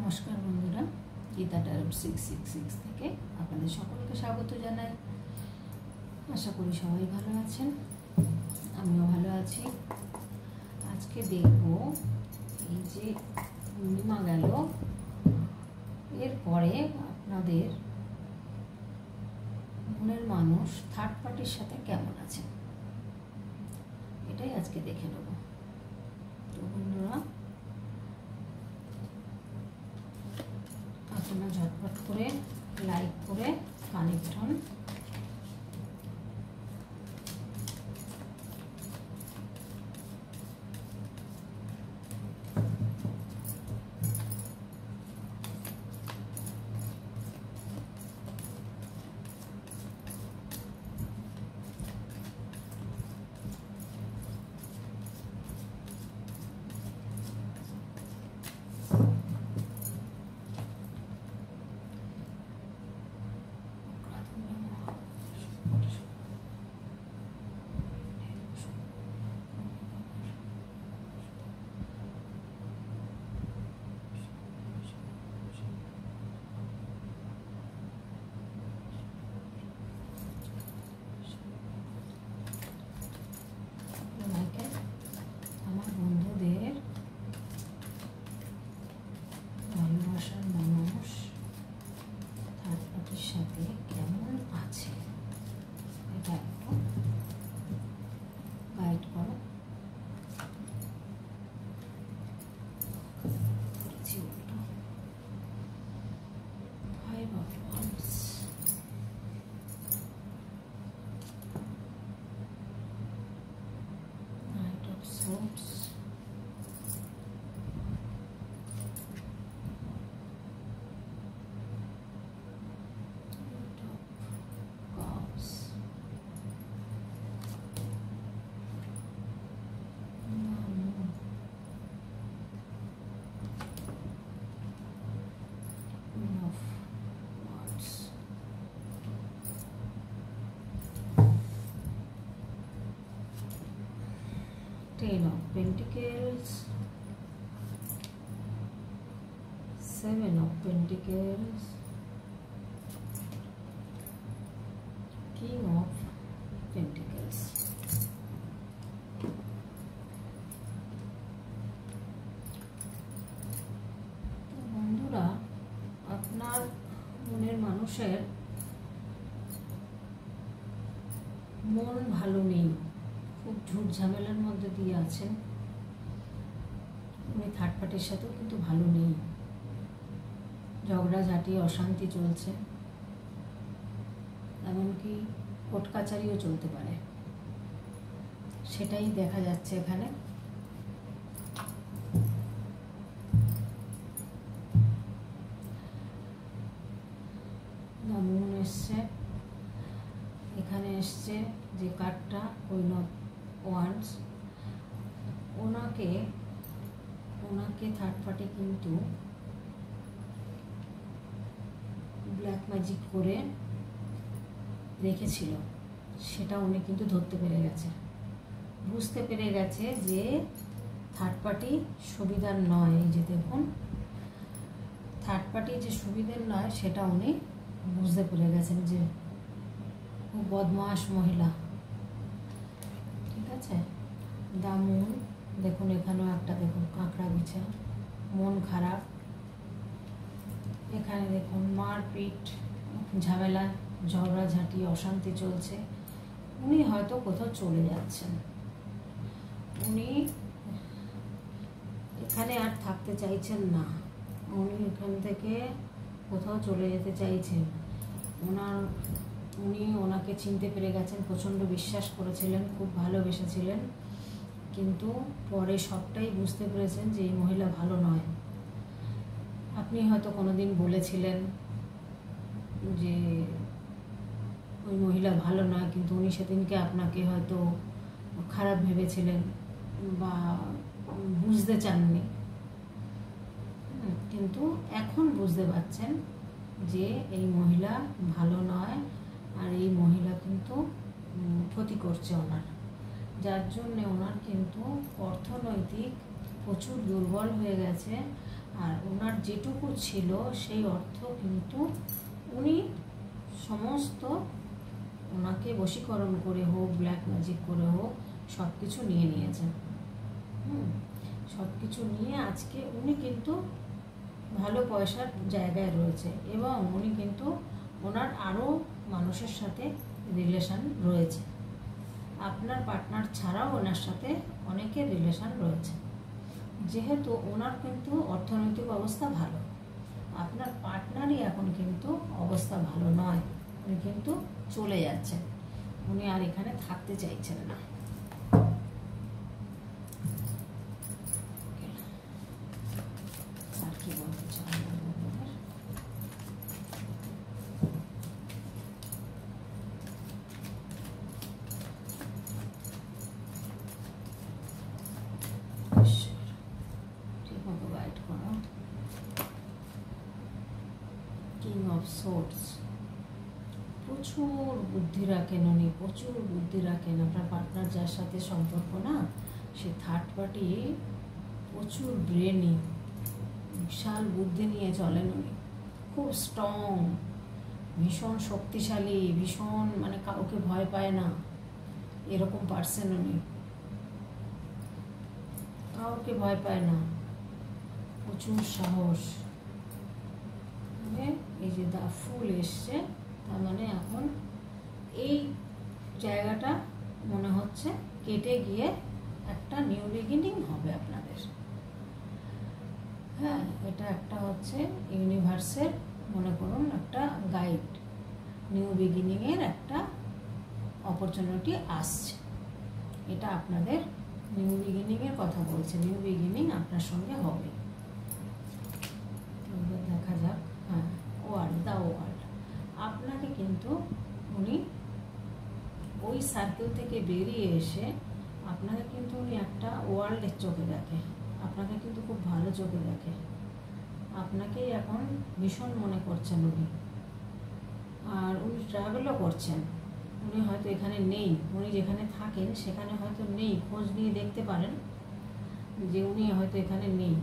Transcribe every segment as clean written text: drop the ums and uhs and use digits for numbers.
নমস্কার বন্ধুরা, গীতা ট্যারোট 666 থেকে আপনাদের সকলকে স্বাগত জানাই। আশা করি সবাই ভালো আছেন, আমিও ভালো আছি। আজকে দেখব এই যে পূর্ণিমা গেল, এরপরে আপনাদের মনের মানুষ থার্ড পার্টির সাথে কেমন আছে, এটাই আজকে দেখে নেব। তো বন্ধুরা, আপনারা ঝটপট করে লাইক করে কানেক্ট হন। আমার বন্ধুদের ভালোবাসার মানুষ থার্ড পার্টির সাথে কেমন আছে, এটা একটু গাইড করো। Oops. Ten of Pentacles, Seven of Pentacles, King of Pentacles. বন্ধুরা, আপনার মনের মানুষের মন ভালো নেই, খুব ঝুট ঝামেলার মধ্যে দিয়ে আছেন। উনি থার্ড পার্টির সাথেও কিন্তু ভালো নেই, ঝগড়াঝাটি অশান্তি চলছে, এমনকি কোর্ট কাচারিও চলতে পারে, সেটাই দেখা যাচ্ছে এখানে। মুন এসছে, এখানে এসছে যে কার্ডটা কুইন অফ ওয়ান্ডস। ওনাকে থার্ড পার্টি কিন্তু ব্ল্যাক ম্যাজিক করে রেখেছিল, সেটা উনি কিন্তু ধরতে পেরে গেছে, বুঝতে পেরে গেছে যে থার্ড পার্টি সুবিধার নয়। এই যে দেখুন, থার্ড পার্টি যে সুবিধার নয় সেটা উনি বুঝতে পেরে গেছেন যে খুব বদমাশ মহিলা। ঠিক আছে, দা মুন দেখুন, এখানেও একটা দেখুন কাঁকড়া বিছা, মন খারাপ। এখানে দেখুন মারপিট, ঝামেলা, ঝগড়াঝাটি, অশান্তি চলছে। উনি হয়তো কোথাও চলে যাচ্ছেন, উনি এখানে আর থাকতে চাইছেন না, উনি এখান থেকে কোথাও চলে যেতে চাইছেন। উনি ওনাকে চিনতে পেরে গেছেন, প্রচণ্ড বিশ্বাস করেছিলেন, খুব ভালোবেসেছিলেন, কিন্তু পরে সবটাই বুঝতে পেরেছেন যে এই মহিলা ভালো নয়। আপনি হয়তো কোনোদিন বলেছিলেন যে ওই মহিলা ভালো নয়, কিন্তু উনি সেদিনকে আপনাকে হয়তো খারাপ ভেবেছিলেন বা বুঝতে চাননি, কিন্তু এখন বুঝতে পারছেন যে এই মহিলা ভালো নয়, আর এই মহিলা কিন্তু ক্ষতি করছে ওনার। যার জন্যে ওনার কিন্তু অর্থনৈতিক প্রচুর দুর্বল হয়ে গেছে। আর ওনার যেটুকু ছিল সেই অর্থ কিন্তু উনি সমস্ত ওনাকে বশীকরণ করে হোক, ব্ল্যাক ম্যাজিক করে হোক, সব কিছু নিয়ে নিয়েছেন। সব কিছু নিয়ে আজকে উনি কিন্তু ভালো পয়সার জায়গায় রয়েছে এবং উনি কিন্তু ওনার আরও মানুষের সাথে রিলেশান রয়েছে। আপনার পার্টনার ছাড়াও ওনার সাথে অনেকের রিলেশান রয়েছে। যেহেতু ওনার কিন্তু অর্থনৈতিক অবস্থা ভালো, আপনার পার্টনারই এখন কিন্তু অবস্থা ভালো নয়, উনি কিন্তু চলে যাচ্ছেন, উনি আর এখানে থাকতে চাইছেন না। আর কি বলতে চান? ঠিকমতো গাইড করো। কিং অফ সোর্ডস, প্রচুর বুদ্ধি রাখেন উনি, প্রচুর বুদ্ধি রাখেন। আপনার পার্টনার যার সাথে সম্পর্ক না, সে থার্ড পার্টি প্রচুর ব্রেনি, বিশাল বুদ্ধি নিয়ে চলেন উনি, খুব স্ট্রং, ভীষণ শক্তিশালী, ভীষণ মানে কাউকে ভয় পায় না এরকম পার্সন উনি, কাউকে ভয় পায় না, প্রচুর সাহস। এই যে দা ফুল এসছে, তার মানে এখন এই জায়গাটা মনে হচ্ছে কেটে গিয়ে একটা নিউ বিগিনিং হবে আপনাদের। হ্যাঁ, এটা একটা হচ্ছে ইউনিভার্সের মনে করুন একটা গাইড, নিউ বিগিনিংয়ের একটা অপরচুনিটি আসছে। এটা আপনাদের নিউ বিগিনিংয়ের কথা বলছে, নিউ বিগিনিং আপনার সঙ্গে হবে। দেখা যাক। হ্যাঁ, ওয়ার্ল্ড, দ্য ওয়ার্ল্ড, আপনাকে কিন্তু উনি ওই সার্কেল থেকে বেরিয়ে এসে আপনাকে কিন্তু উনি একটা ওয়ার্ল্ডের চোখে দেখে, আপনাকে কিন্তু খুব ভালো চোখে দেখে, আপনাকেই এখন ভীষণ মনে করছেন উনি। আর উনি ট্রাভেলও করছেন, উনি হয়তো এখানে নেই, উনি যেখানে থাকেন সেখানে হয়তো নেই, খোঁজ নিয়ে দেখতে পারেন যে উনি হয়তো এখানে নেই,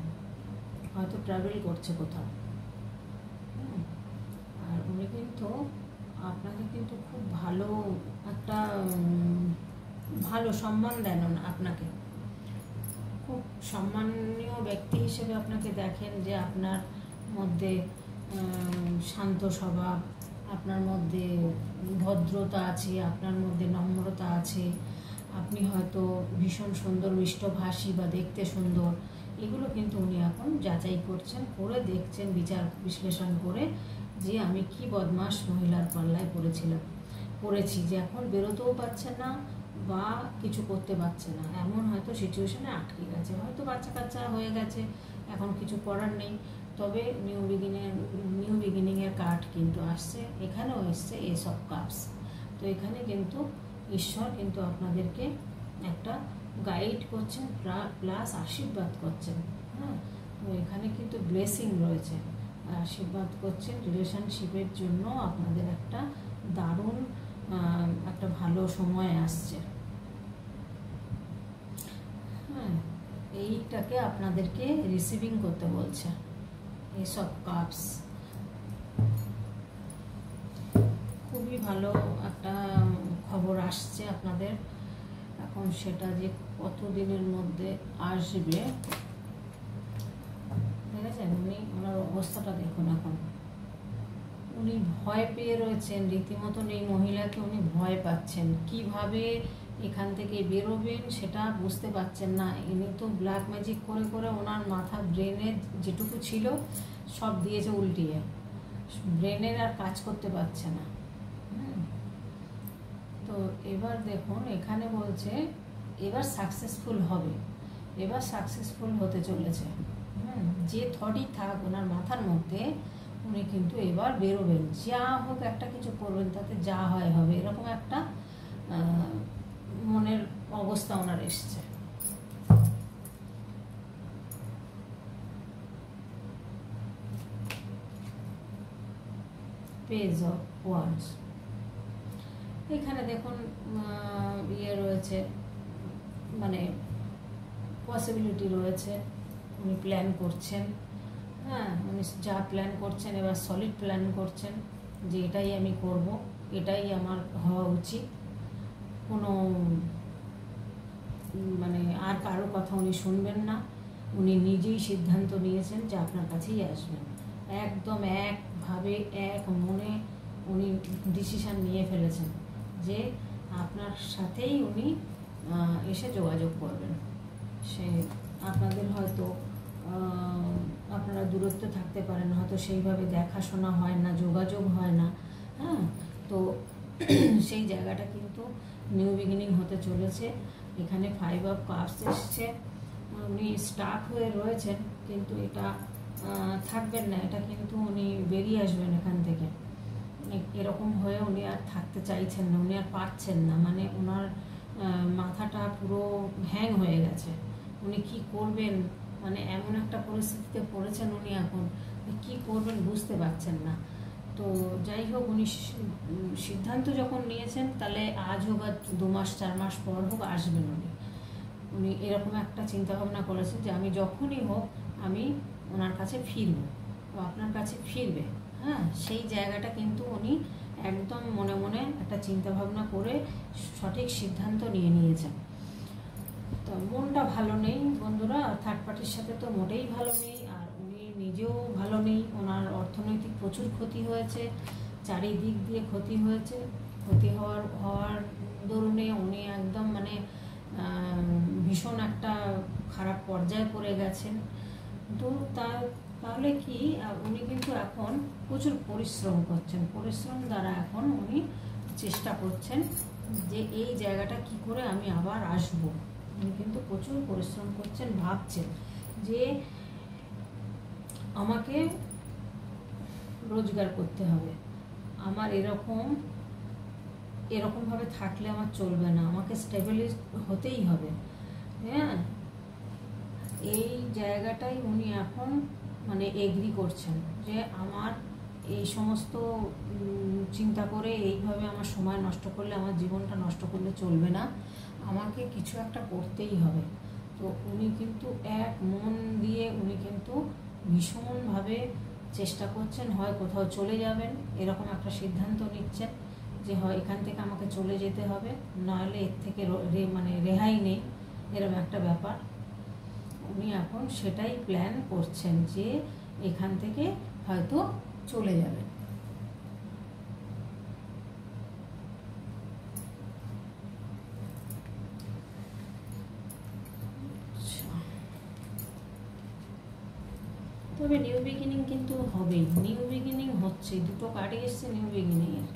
হয়তো ট্রাভেল করছে কোথাও। আর উনি কিন্তু আপনাকে কিন্তু খুব ভালো একটা ভালো সম্মান দেন আপনাকে, খুব সম্মানীয় ব্যক্তি হিসেবে আপনাকে দেখেন, যে আপনার মধ্যে শান্ত স্বভাব, আপনার মধ্যে ভদ্রতা আছে, আপনার মধ্যে নম্রতা আছে, আপনি হয়তো ভীষণ সুন্দর মিষ্টভাষী বা দেখতে সুন্দর, এগুলো কিন্তু উনি এখন যাচাই করছেন, করে দেখছেন, বিচার বিশ্লেষণ করে যে আমি কি বদমাশ মহিলার পাল্লায় পড়েছি, যে এখন বেরোতেও পারছে না বা কিছু করতে পারছে না, এমন হয়তো সিচুয়েশনে আটকে গেছে, হয়তো বাচ্চা কাচ্চা হয়ে গেছে, এখন কিছু করার নেই। তবে নিউ বিগিনিংয়ের কার্ড কিন্তু আসছে, এখানেও এসছে এস অফ কাপস। তো এখানে কিন্তু ঈশ্বর কিন্তু আপনাদেরকে একটা গাইড করছেন প্লাস আশীর্বাদ করছেন। হ্যাঁ, তো এখানে কিন্তু ব্লেসিং রয়েছে, আশীর্বাদ করছেন রিলেশনশিপের জন্য আপনাদের একটা দারুণ একটা ভালো সময় আসছে। হ্যাঁ, এইটাকে আপনাদেরকে রিসিভিং করতে বলছে এস অফ কাপস। খুবই ভালো একটা খবর আসছে আপনাদের, এখন সেটা যে কত দিনের মধ্যে আসবে, ঠিক আছে। উনি ওনার অবস্থাটা দেখুন, এখন উনি ভয় পেয়ে রয়েছেন রীতিমতন, এই মহিলাকে উনি ভয় পাচ্ছেন, কিভাবে এখান থেকে বেরোবেন সেটা বুঝতে পারছেন না। ইনি তো ব্ল্যাক ম্যাজিক করে করে ওনার মাথা ব্রেনের যেটুকু ছিল সব দিয়েছে উল্টিয়ে, ব্রেনের আর কাজ করতে পারছে না। তো এবার দেখুন এখানে বলছে এবার সাকসেসফুল হবে, এবার সাকসেসফুল হতে চলেছে। যে থটই থাক ওনার মাথার মধ্যে, উনি কিন্তু এবার বেরোবেন, যা হোক একটা কিছু করবেন, তাতে যা হয় হবে, এরকম একটা মনের অবস্থা ওনার এসছে। পেজ অফ ওয়ান্ডস, এখানে দেখুন ইয়ে রয়েছে, মানে পসিবিলিটি রয়েছে, উনি প্ল্যান করছেন, হ্যাঁ, উনি যা প্ল্যান করছেন এবার সলিড প্ল্যান করছেন যে এটাই আমি করব, এটাই আমার হওয়া উচিত। কোনো মানে আর কারো কথা উনি শুনবেন না, উনি নিজেই সিদ্ধান্ত নিয়েছেন যে আপনার কাছেই আসবেন। একদম একভাবে এক মনে উনি ডিসিশান নিয়ে ফেলেছেন যে আপনার সাথেই উনি এসে যোগাযোগ করবেন। সে আপনাদের হয়তো আপনারা দূরত্বে থাকতে পারেন, হয়তো সেইভাবে দেখাশোনা হয় না, যোগাযোগ হয় না, হ্যাঁ, তো সেই জায়গাটা কিন্তু নিউ বিগিনিং হতে চলেছে। এখানে 5 অফ কাপস এসছে, উনি স্টাক হয়ে রয়েছেন কিন্তু এটা থাকবেন না, এটা কিন্তু উনি বেরিয়ে আসবেন এখান থেকে। এরকম হয়ে উনি আর থাকতে চাইছেন না, উনি আর পারছেন না, মানে ওনার মাথাটা পুরো হ্যাং হয়ে গেছে। উনি কি করবেন, মানে এমন একটা পরিস্থিতিতে পড়েছেন উনি এখন কি করবেন বুঝতে পারছেন না। তো যাই হোক, উনি সিদ্ধান্ত যখন নিয়েছেন তাহলে আজ হোক আর 2 মাস 4 মাস পর হোক আসবেন উনি এরকম একটা চিন্তাভাবনা করেছেন যে আমি যখনই হোক আমি ওনার কাছে ফিরব, তো আপনার কাছে ফিরবে। হ্যাঁ, সেই জায়গাটা কিন্তু উনি একদম মনে মনে একটা চিন্তাভাবনা করে সঠিক সিদ্ধান্ত নিয়ে নিয়েছেন। তো মনটা ভালো নেই বন্ধুরা, থার্ড পার্টির সাথে তো মোটেই ভালো নেই, আর উনি নিজেও ভালো নেই। ওনার অর্থনৈতিক প্রচুর ক্ষতি হয়েছে, চারিদিক দিয়ে ক্ষতি হয়েছে। ক্ষতি হওয়ার দরুনে উনি একদম মানে ভীষণ একটা খারাপ পর্যায়ে পড়ে গেছেন। তো তাহলে কি উনি কিন্তু এখন প্রচুর পরিশ্রম করছেন, পরিশ্রম দ্বারা এখন উনি চেষ্টা করছেন যে এই জায়গাটা কি করে আমি আবার আসবো। উনি কিন্তু প্রচুর পরিশ্রম করছেন, ভাবছেন যে আমাকে রোজগার করতে হবে, আমার এরকমভাবে থাকলে আমার চলবে না, আমাকে স্টেবলিশ হতেই হবে। হ্যাঁ, এই জায়গাটাই উনি এখন মানে এগ্রি করছেন যে আমার এই সমস্ত চিন্তা করে এইভাবে আমার সময় নষ্ট করলে, আমার জীবনটা নষ্ট করলে চলবে না, আমাকে কিছু একটা করতেই হবে। তো উনি কিন্তু এক মন দিয়ে উনি কিন্তু ভীষণভাবে চেষ্টা করছেন, হয় কোথাও চলে যাবেন এরকম একটা সিদ্ধান্ত নিচ্ছেন যে হয় এখান থেকে আমাকে চলে যেতে হবে, নাহলে এর থেকে মানে রেহাই নেই, এরকম একটা ব্যাপার। উনি এখন সেটাই প্ল্যান করছেন যে এখান থেকে হয়তো চলে যাবেন। তবে নিউ বিগিনিং কিন্তু হবেই, নিউ বিগিনিং হচ্ছে, দুটো কার্ডই এসছে নিউ বিগিনিংয়ের।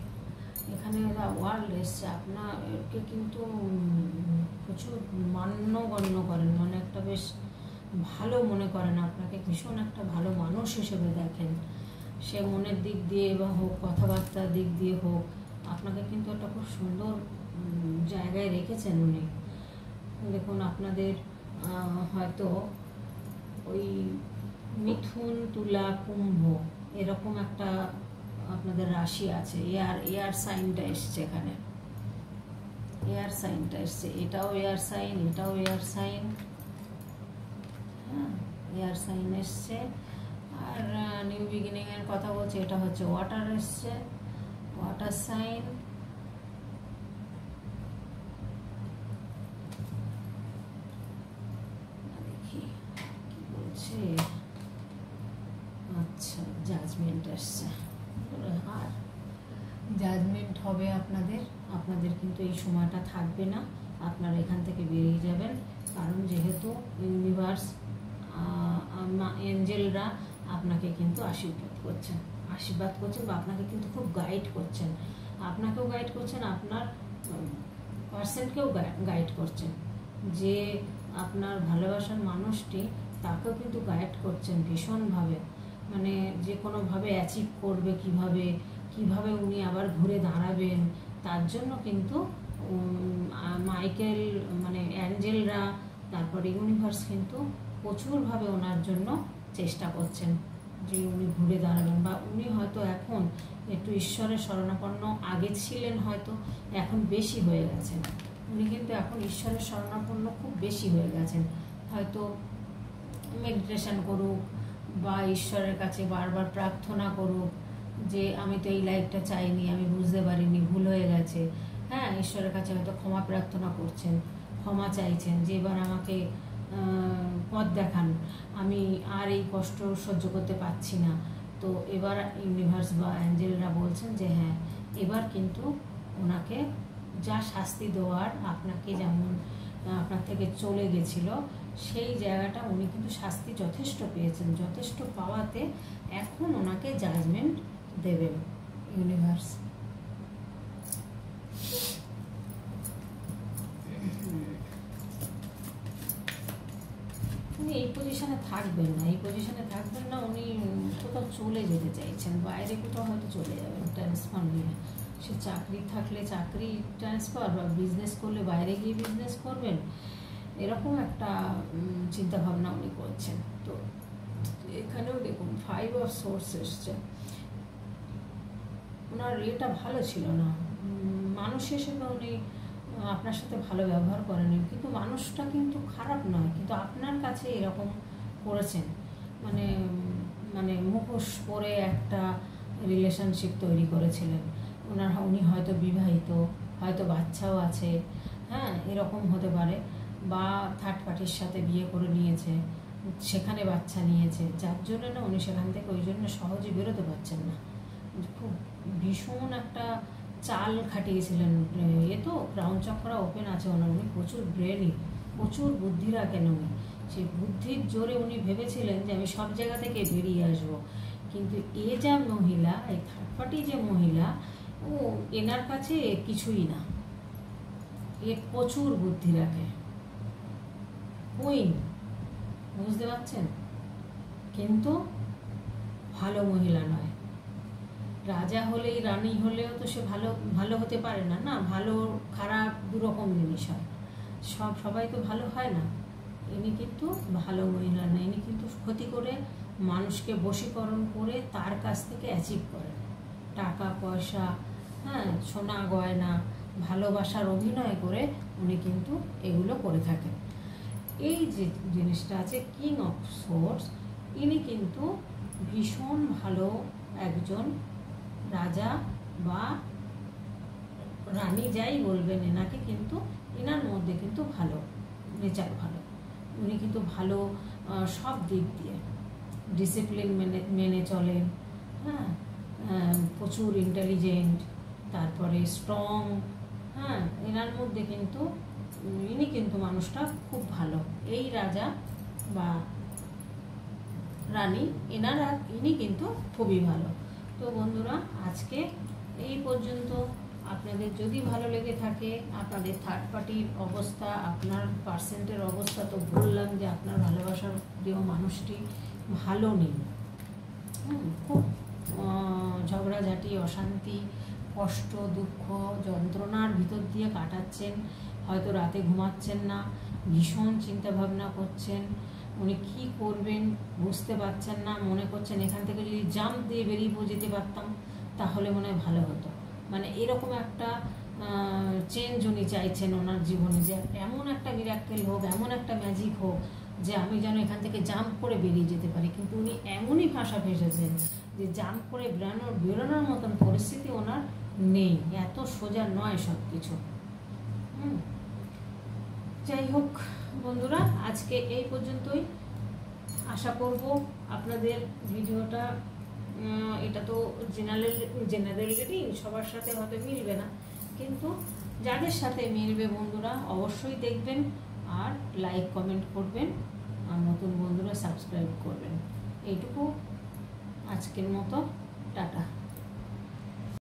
এখানে ওয়ার্ল্ড এসছে, আপনাকে কিন্তু প্রচুর মান্যগণ্য করেন, মানে একটা বেশ ভালো মনে করেন, আপনাকে ভীষণ একটা ভালো মানুষ হিসেবে দেখেন। সে মনের দিক দিয়ে বা হোক, কথাবার্তার দিক দিয়ে হোক, আপনাকে কিন্তু একটা খুব সুন্দর জায়গায় রেখেছেন উনি। দেখুন আপনাদের হয়তো ওই মিথুন, তুলা, কুম্ভ এরকম একটা আপনাদের রাশি আছে। এয়ার সাইনটা এসছে এখানে, এয়ার সাইনটা এসছে, এটাও এয়ার সাইন, এটাও এয়ার সাইন। হ্যাঁ, এয়ার সাইন এসছে। আর নিউ বিগিনিংয়ের কথা বলছে, এটা হচ্ছে ওয়াটার এসছে, ওয়াটার সাইন। দেখি কি বলছে। আচ্ছা, জাজমেন্ট এসছে, আর জাজমেন্ট হবে আপনাদের কিন্তু এই সময়টা থাকবে না, আপনারা এখান থেকে বেরিয়ে যাবেন। কারণ যেহেতু ইউনিভার্স, এঞ্জেলরা আপনাকে কিন্তু আশীর্বাদ করছেন বা আপনাকে কিন্তু খুব গাইড করছেন, আপনাকেও গাইড করছেন, আপনার পার্সনকেও গাইড করছেন, যে আপনার ভালোবাসার মানুষটি তাকেও কিন্তু গাইড করছেন ভীষণভাবে, মানে যে কোনোভাবে অ্যাচিভ করবে, কিভাবে উনি আবার ঘুরে দাঁড়াবেন, তার জন্য কিন্তু মাইকেল মানে অ্যাঞ্জেলরা, তারপরে ইউনিভার্স কিন্তু প্রচুরভাবে ওনার জন্য চেষ্টা করছেন যে উনি ঘুরে দাঁড়াবেন, বা উনি হয়তো এখন একটু ঈশ্বরের শরণাপন্ন, আগে ছিলেন হয়তো, এখন বেশি হয়ে গেছেন। উনি কিন্তু এখন ঈশ্বরের শরণাপন্ন খুব বেশি হয়ে গেছেন, হয়তো মেডিটেশন করুক বা ঈশ্বরের কাছে বারবার প্রার্থনা করুক যে আমি তো এই লাইফটা চাইনি, আমি বুঝতে পারিনি, ভুল হয়ে গেছে। হ্যাঁ, ঈশ্বরের কাছে হয়তো ক্ষমা প্রার্থনা করছেন, ক্ষমা চাইছেন যে এবার আমাকে পথ দেখান, আমি আর এই কষ্ট সহ্য করতে পারছি না। তো এবার ইউনিভার্স বা অ্যাঞ্জেলরা বলছেন যে হ্যাঁ, এবার কিন্তু ওনাকে যা শাস্তি দেওয়ার, আপনাকে যেমন আপনার থেকে চলে গেছিল সেই জায়গাটা উনি কিন্তু শাস্তি যথেষ্ট পেয়েছেন, যথেষ্ট পাওয়াতে এখন ওনাকে জাজমেন্ট দেবেন ইউনিভার্স। উনি এই পজিশনে থাকবেন না, এই পজিশনে থাকবেন না, উনি কোথাও চলে যেতে চাইছেন, বাইরে কোথাও হয়তো চলে যাবেন ট্রান্সফার নিয়ে। সে চাকরি থাকলে চাকরি ট্রান্সফার, বা বিজনেস করলে বাইরে গিয়ে বিজনেস করবেন, এরকম একটা চিন্তাভাবনা উনি করছেন। তো এখানেও দেখুন 5 অফ সোর্স এসছে। ওনার এটা ভালো ছিল না, মানুষ হিসেবে উনি আপনার সাথে ভালো ব্যবহার করেনি, কিন্তু মানুষটা কিন্তু খারাপ নয়, কিন্তু আপনার কাছে এরকম করেছেন। মানে মানে মুখোশ পরে একটা রিলেশনশিপ তৈরি করেছিলেন। উনি হয়তো বিবাহিত, হয়তো বাচ্চাও আছে, হ্যাঁ এরকম হতে পারে, বা থার্ড পার্টির সাথে বিয়ে করে নিয়েছে, সেখানে বাচ্চা নিয়েছে, যার জন্য না উনি সেখান থেকে ওই জন্য সহজে বেরোতে পারছেন না। খুব ভীষণ একটা চাল খাটিয়েছিলেন। এ তো ক্রাউন চক্র ওপেন আছে ওনার, উনি প্রচুর ব্রেনই, প্রচুর বুদ্ধি রাখেন উনি। সেই বুদ্ধির জোরে উনি ভেবেছিলেন যে আমি সব জায়গা থেকে বেরিয়ে আসব, কিন্তু এ যা মহিলা, এই থার্ড পার্টি যে মহিলা, ও এনার কাছে কিছুই না, এ প্রচুর বুদ্ধি রাখে। কুইন, বুঝতে পারছেন, কিন্তু ভালো মহিলা নয়। রাজা হলেই, রানী হলেও তো সে ভালো ভালো হতে পারে না, না ভালো খারাপ দুরকম জিনিস হয়, সবাই তো ভালো হয় না। ইনি কিন্তু ভালো মহিলা না, ইনি কিন্তু ক্ষতি করে মানুষকে বশীকরণ করে তার কাছ থেকে অ্যাচিভ করেন টাকা পয়সা, হ্যাঁ সোনা গয়না, ভালোবাসার অভিনয় করে উনি কিন্তু এগুলো করে থাকেন। এই যে জিনিসটা আছে কিং অফ সোর্স, ইনি কিন্তু ভীষণ ভালো একজন রাজা বা রানী যাই বলবেন এনাকে, কিন্তু এনার মধ্যে কিন্তু ভালো নেচার, ভালো উনি কিন্তু ভালো সব দিক দিয়ে ডিসিপ্লিন মেনে চলেন, হ্যাঁ প্রচুর ইন্টেলিজেন্ট, তারপরে স্ট্রং, হ্যাঁ এনার মধ্যে কিন্তু ইনি কিন্তু মানুষটা খুব ভালো। এই রাজা বা রানী ইনি কিন্তু খুবই ভালো। তো বন্ধুরা আজকে এই পর্যন্ত। আপনাদের যদি ভালো লেগে থাকে, আপনাদের থার্ড পার্টির অবস্থা, আপনার পার্সেন্টের অবস্থা তো বললাম যে আপনার ভালোবাসার প্রিয় মানুষটি ভালো নেই, খুব ঝগড়াঝাটি, অশান্তি, কষ্ট, দুঃখ, যন্ত্রণার ভিতর দিয়ে কাটাচ্ছেন, হয়তো রাতে ঘুমাচ্ছেন না, ভীষণ চিন্তাভাবনা করছেন, উনি কী করবেন বুঝতে পারছেন না, মনে করছেন এখান থেকে যদি জাম্প দিয়ে বেরিয়ে যেতে পারতাম তাহলে মনে হয় ভালো হতো। মানে এরকম একটা চেঞ্জ উনি চাইছেন ওনার জীবনে, যে এমন একটা মিরাক্কেল হোক, এমন একটা ম্যাজিক হোক যে আমি যেন এখান থেকে জাম্প করে বেরিয়ে যেতে পারি। কিন্তু উনি এমনই ভাষা ভেসেছেন যে জাম্প করে বেরোনোর মতন পরিস্থিতি ওনার নেই, এত সোজা নয় সব কিছু। যাই হোক বন্ধুরা, আজকে এই পর্যন্তই। আশা করব আপনাদের ভিডিওটা, এটা তো জেনারেলি সবার সাথে হয়তো মিলবে না, কিন্তু যাদের সাথে মিলবে বন্ধুরা অবশ্যই দেখবেন, আর লাইক কমেন্ট করবেন, আর নতুন বন্ধুরা সাবস্ক্রাইব করবেন। এইটুকু আজকের মতো, টাটা।